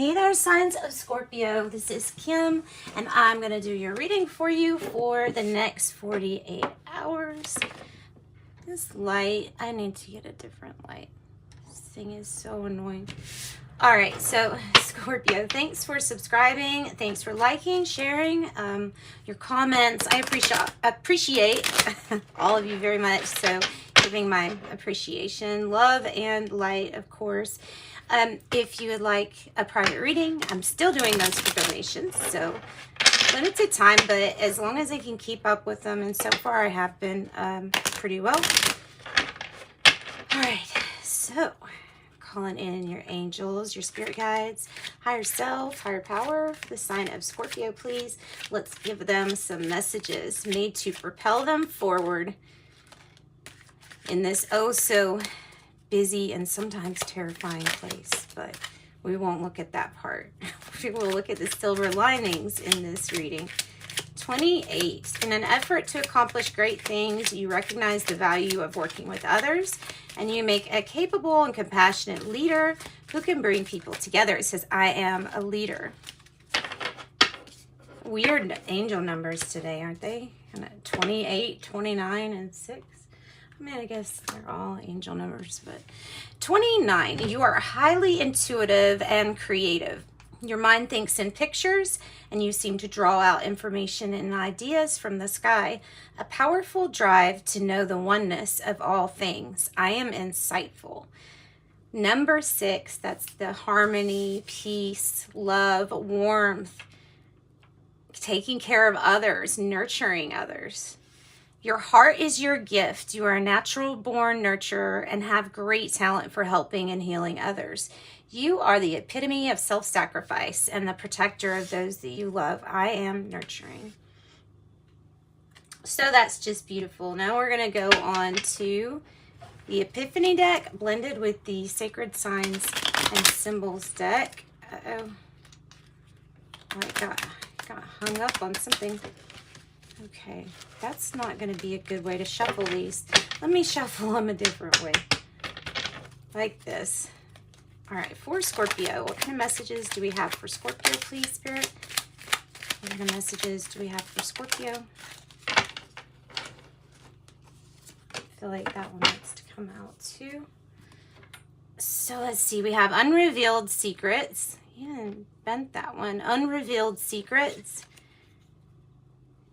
Hey there, signs of Scorpio. This is Kim, and I'm going to do your reading for you for the next 48 hours. This light, I need to get a different light. This thing is so annoying. All right, so Scorpio, thanks for subscribing. Thanks for liking, sharing your comments. I appreciate all of you very much. So giving my appreciation, love, and light, of course. If you would like a private reading, I'm still doing those for donations, so limited time, but as long as I can keep up with them, and so far I have been pretty well. All right, so calling in your angels, your spirit guides, higher self, higher power, the sign of Scorpio, please. Let's give them some messages made to propel them forward in this oh so busy and sometimes terrifying place, but we won't look at that part. We will look at the silver linings in this reading. 28. In an effort to accomplish great things, you recognize the value of working with others, and you make a capable and compassionate leader who can bring people together. It says, I am a leader. Weird angel numbers today, aren't they? 28, 29, and 6. I mean, I guess they're all angel numbers, but 29, you are highly intuitive and creative. Your mind thinks in pictures, and you seem to draw out information and ideas from the sky. A powerful drive to know the oneness of all things. I am insightful. Number 6, that's the harmony, peace, love, warmth, taking care of others, nurturing others. Your heart is your gift. You are a natural born nurturer and have great talent for helping and healing others. You are the epitome of self-sacrifice and the protector of those that you love. I am nurturing. So that's just beautiful. Now we're going to go on to the Epiphany deck blended with the Sacred Signs and Symbols deck. Uh-oh. I got hung up on something. Okay, that's not going to be a good way to shuffle these. Let me shuffle them a different way. Like this. All right, for Scorpio, what kind of messages do we have for Scorpio, please, Spirit? What kind of messages do we have for Scorpio? I feel like that one needs to come out too. So let's see, we have Unrevealed Secrets. Yeah, bent that one. Unrevealed Secrets.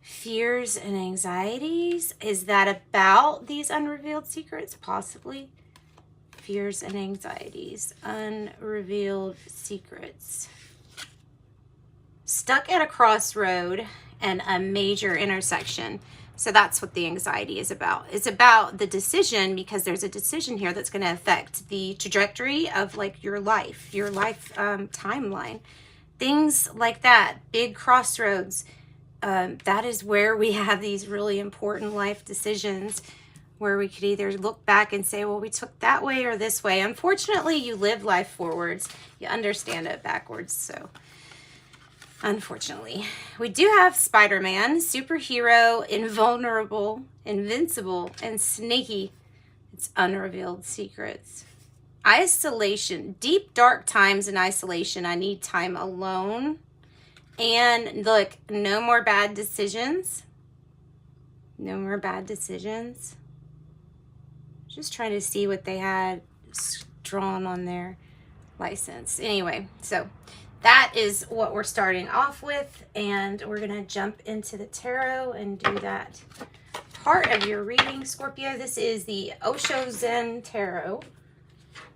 Fears and anxieties. Is that about these unrevealed secrets? Possibly. Fears and anxieties. Unrevealed secrets. Stuck at a crossroad and a major intersection. So that's what the anxiety is about. It's about the decision, because there's a decision here that's going to affect the trajectory of like your life timeline. Things like that. Big crossroads. That is where we have these really important life decisions where we could either look back and say, well, we took that way or this way. Unfortunately, you live life forwards. You understand it backwards. So unfortunately, we do have Spider-Man, superhero, invulnerable, invincible, and sneaky. It's unrevealed secrets. Isolation, deep, dark times in isolation. I need time alone. And look, no more bad decisions. No more bad decisions. Just trying to see what they had drawn on their license. Anyway, so that is what we're starting off with. And we're going to jump into the tarot and do that part of your reading, Scorpio. This is the Osho Zen Tarot.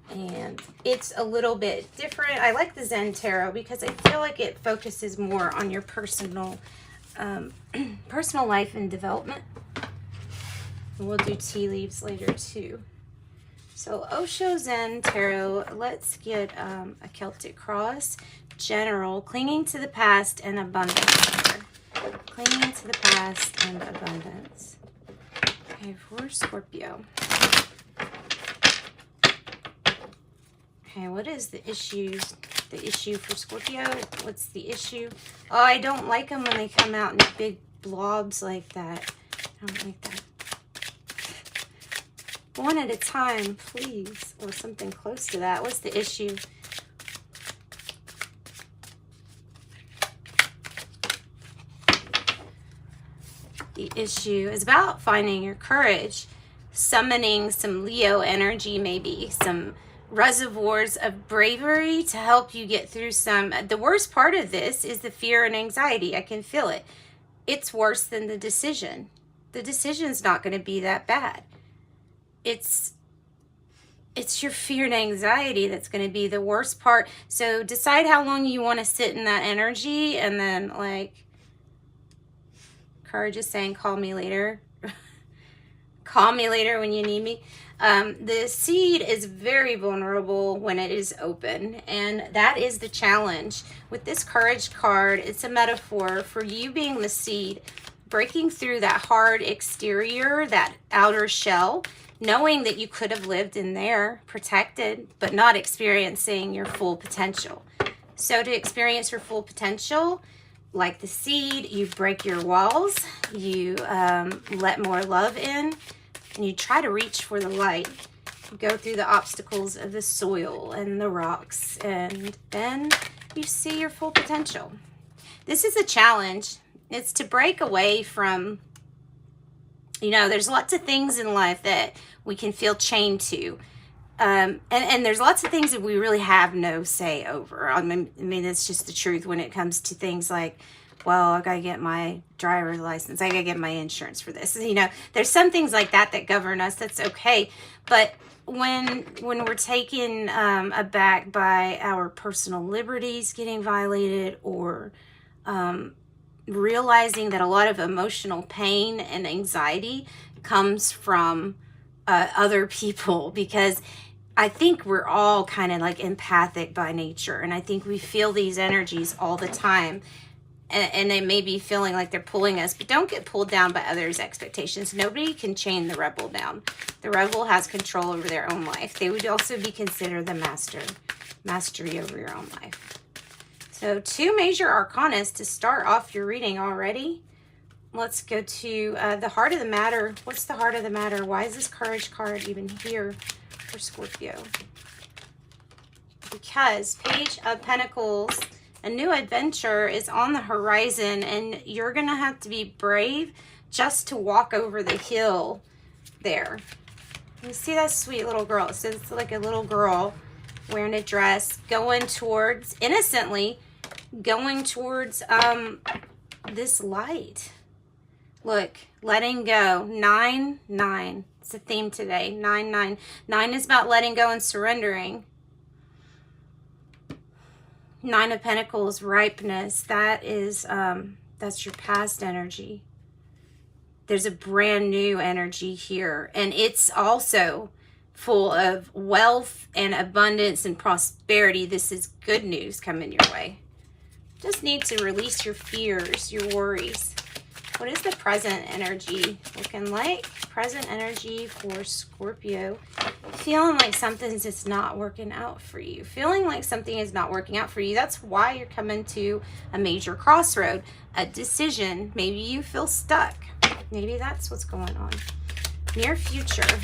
And it's a little bit different. I like the Zen Tarot because I feel like it focuses more on your personal life and development. And we'll do tea leaves later too. So Osho Zen Tarot, let's get a Celtic cross. General, clinging to the past and abundance. Clinging to the past and abundance. Okay, for Scorpio. Okay, what is the issue for Scorpio? What's the issue? Oh, I don't like them when they come out in big blobs like that. I don't like that. One at a time, please. Or something close to that. What's the issue? The issue is about finding your courage, summoning some Leo energy, maybe some reservoirs of bravery to help you get through some. The worst part of this is the fear and anxiety. I can feel it. It's worse than the decision. The decision's not going to be that bad. It's your fear and anxiety that's going to be the worst part. So decide how long you want to sit in that energy, and then, like, courage is saying, call me later. Call me later when you need me. The seed is very vulnerable when it is open, and that is the challenge. With this courage card, it's a metaphor for you being the seed, breaking through that hard exterior, that outer shell, knowing that you could have lived in there, protected, but not experiencing your full potential. So to experience your full potential, like the seed, you break your walls, you let more love in, and you try to reach for the light. You go through the obstacles of the soil and the rocks, and then you see your full potential. This is a challenge. It's to break away from, there's lots of things in life that we can feel chained to. And there's lots of things that we really have no say over. I mean, it's just the truth when it comes to things like, well, I got to get my driver's license. I got to get my insurance for this. There's some things like that that govern us. That's okay. But when we're taken aback by our personal liberties getting violated, or realizing that a lot of emotional pain and anxiety comes from other people, because I think we're all kind of like empathic by nature, and I think we feel these energies all the time, and they may be feeling like they're pulling us, but don't get pulled down by others' expectations. Nobody can chain the rebel down. The rebel has control over their own life. They would also be considered the mastery over your own life. So 2 major arcanas to start off your reading already. Let's go to the heart of the matter. What's the heart of the matter? Why is this courage card even here for Scorpio? Because Page of Pentacles, a new adventure is on the horizon, and you're going to have to be brave just to walk over the hill there. You see that sweet little girl? So it's like a little girl wearing a dress, going towards, innocently, going towards this light. Look, letting go. 9, 9. It's a theme today. 9, 9. 9 is about letting go and surrendering. 9 of Pentacles, ripeness. That is, that's your past energy. There's a brand new energy here, and it's also full of wealth and abundance and prosperity. This is good news coming your way. Just need to release your fears, your worries. What is the present energy looking like? Present energy for Scorpio. Feeling like something's just not working out for you. Feeling like something is not working out for you. That's why you're coming to a major crossroad, a decision. Maybe you feel stuck. Maybe that's what's going on. Near future.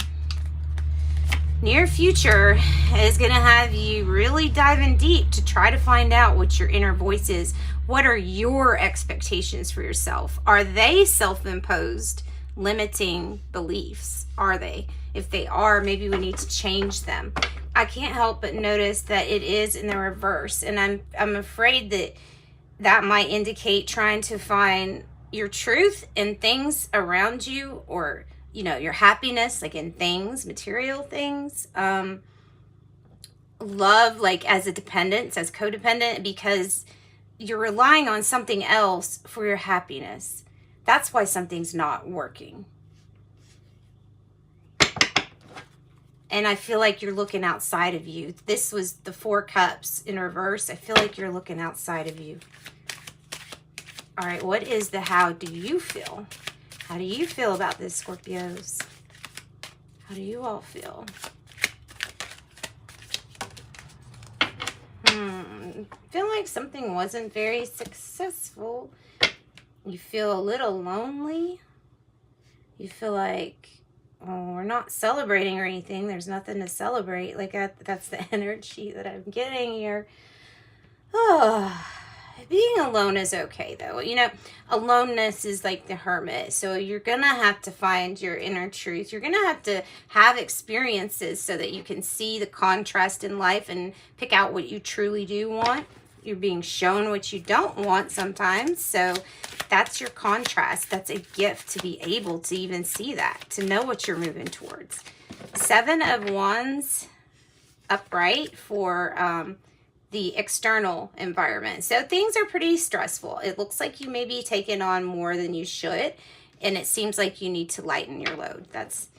Near future is going to have you really diving deep to try to find out what your inner voice is. What are your expectations for yourself? Are they self-imposed, limiting beliefs? Are they? If they are, maybe we need to change them. I can't help but notice that it is in the reverse, and I'm afraid that might indicate trying to find your truth in things around you, or your happiness, like in things, material things. Love, like as a dependence, as codependent, because you're relying on something else for your happiness. That's why something's not working. And I feel like you're looking outside of you. This was the 4 cups in reverse. I feel like you're looking outside of you. All right, what is the how do you feel? How do you feel about this, Scorpios? How do you all feel? Feel like something wasn't very successful. You feel a little lonely. You feel like, oh, we're not celebrating or anything. There's nothing to celebrate. Like that's the energy that I'm getting here. Oh, being alone is okay, though. You know, aloneness is like the hermit. So you're going to have to find your inner truth. You're going to have experiences so that you can see the contrast in life and pick out what you truly do want. You're being shown what you don't want sometimes. So that's your contrast. That's a gift to be able to even see that, to know what you're moving towards. 7 of Wands upright for the external environment. So things are pretty stressful. It looks like you may be taking on more than you should, and it seems like you need to lighten your load. That's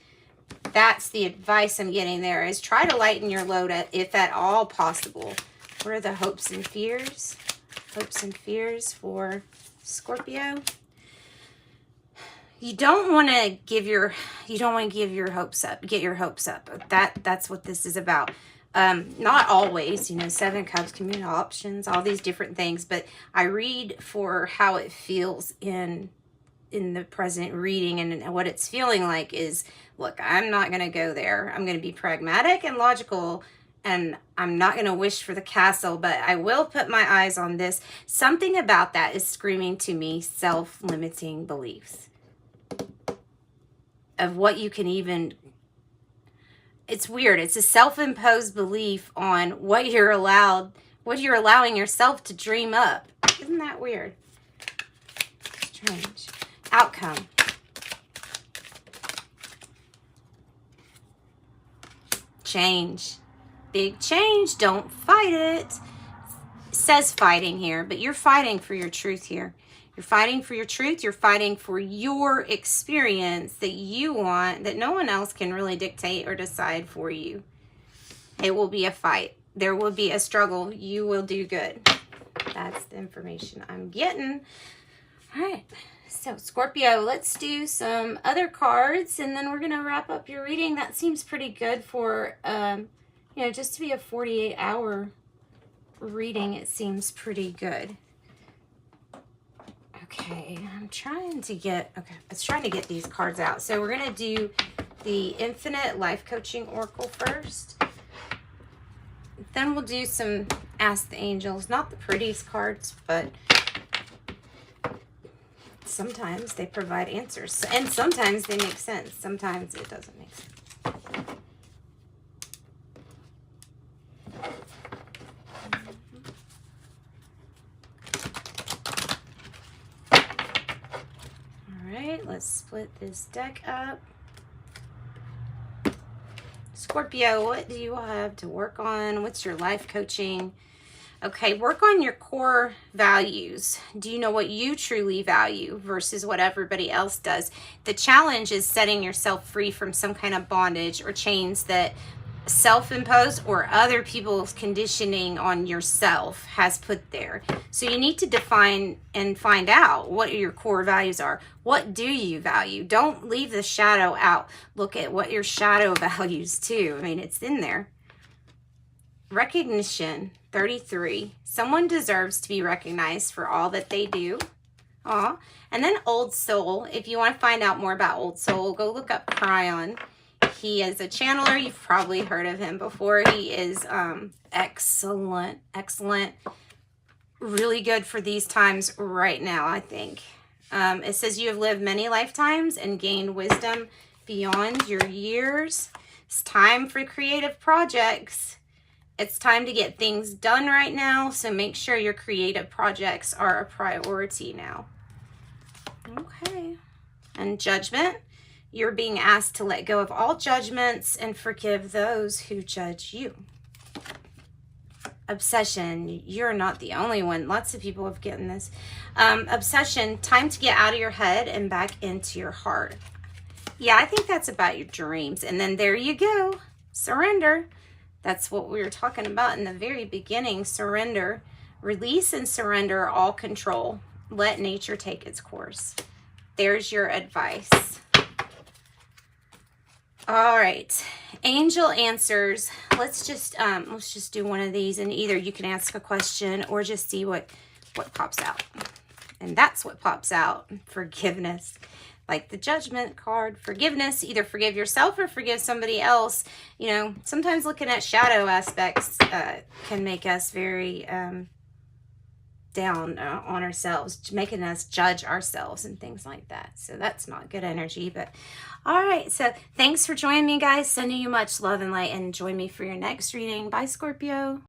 the advice I'm getting there, is try to lighten your load if at all possible. What are the hopes and fears? Hopes and fears for Scorpio. You don't want to give your hopes up. Get your hopes up. That's what this is about. Not always, you know, 7 Cups, community options, all these different things, but I read for how it feels in the present reading, and what it's feeling like is, look, I'm not going to go there. I'm going to be pragmatic and logical, and I'm not going to wish for the castle, but I will put my eyes on this. Something about that is screaming to me self-limiting beliefs of what you can even... It's weird. It's a self-imposed belief on what you're allowing yourself to dream up. Isn't that weird? Strange. Outcome. Change. Big change. Don't fight it. It says fighting here, but you're fighting for your truth here. You're fighting for your truth. You're fighting for your experience that you want, that no one else can really dictate or decide for you. It will be a fight. There will be a struggle. You will do good. That's the information I'm getting. All right. So, Scorpio, let's do some other cards, and then we're going to wrap up your reading. That seems pretty good for, you know, just to be a 48-hour reading. It seems pretty good. Okay, I'm trying to get these cards out. So we're going to do the Infinite Life Coaching Oracle first. Then we'll do some Ask the Angels. Not the prettiest cards, but sometimes they provide answers. And sometimes they make sense. Sometimes it doesn't make sense. Let's split this deck up. Scorpio, what do you have to work on? What's your life coaching? Okay, work on your core values. Do you know what you truly value versus what everybody else does? The challenge is setting yourself free from some kind of bondage or chains that self-imposed or other people's conditioning on yourself has put there. So you need to define and find out what your core values are. What do you value? Don't leave the shadow out. Look at what your shadow values too. I mean, it's in there. Recognition, 33. Someone deserves to be recognized for all that they do. Aw. And then Old Soul. If you want to find out more about Old Soul, go look up Cryon. He is a channeler. You've probably heard of him before. He is excellent. Really good for these times right now, I think. It says you have lived many lifetimes and gained wisdom beyond your years. It's time for creative projects. It's time to get things done right now, so make sure your creative projects are a priority now. Okay. And Judgment. You're being asked to let go of all judgments and forgive those who judge you. Obsession. You're not the only one. Lots of people have gotten this. Obsession. Time to get out of your head and back into your heart. Yeah, I think that's about your dreams. And then there you go. Surrender. That's what we were talking about in the very beginning. Surrender. Release and surrender all control. Let nature take its course. There's your advice. All right, angel answers. Let's just do one of these, and either you can ask a question or just see what pops out. And that's what pops out. Forgiveness. Like the Judgment card, forgiveness. Either forgive yourself or forgive somebody else. You know, sometimes looking at shadow aspects can make us very down on ourselves, making us judge ourselves and things like that. So that's not good energy. But all right, so thanks for joining me, guys. Sending you much love and light, and join me for your next reading. Bye, Scorpio.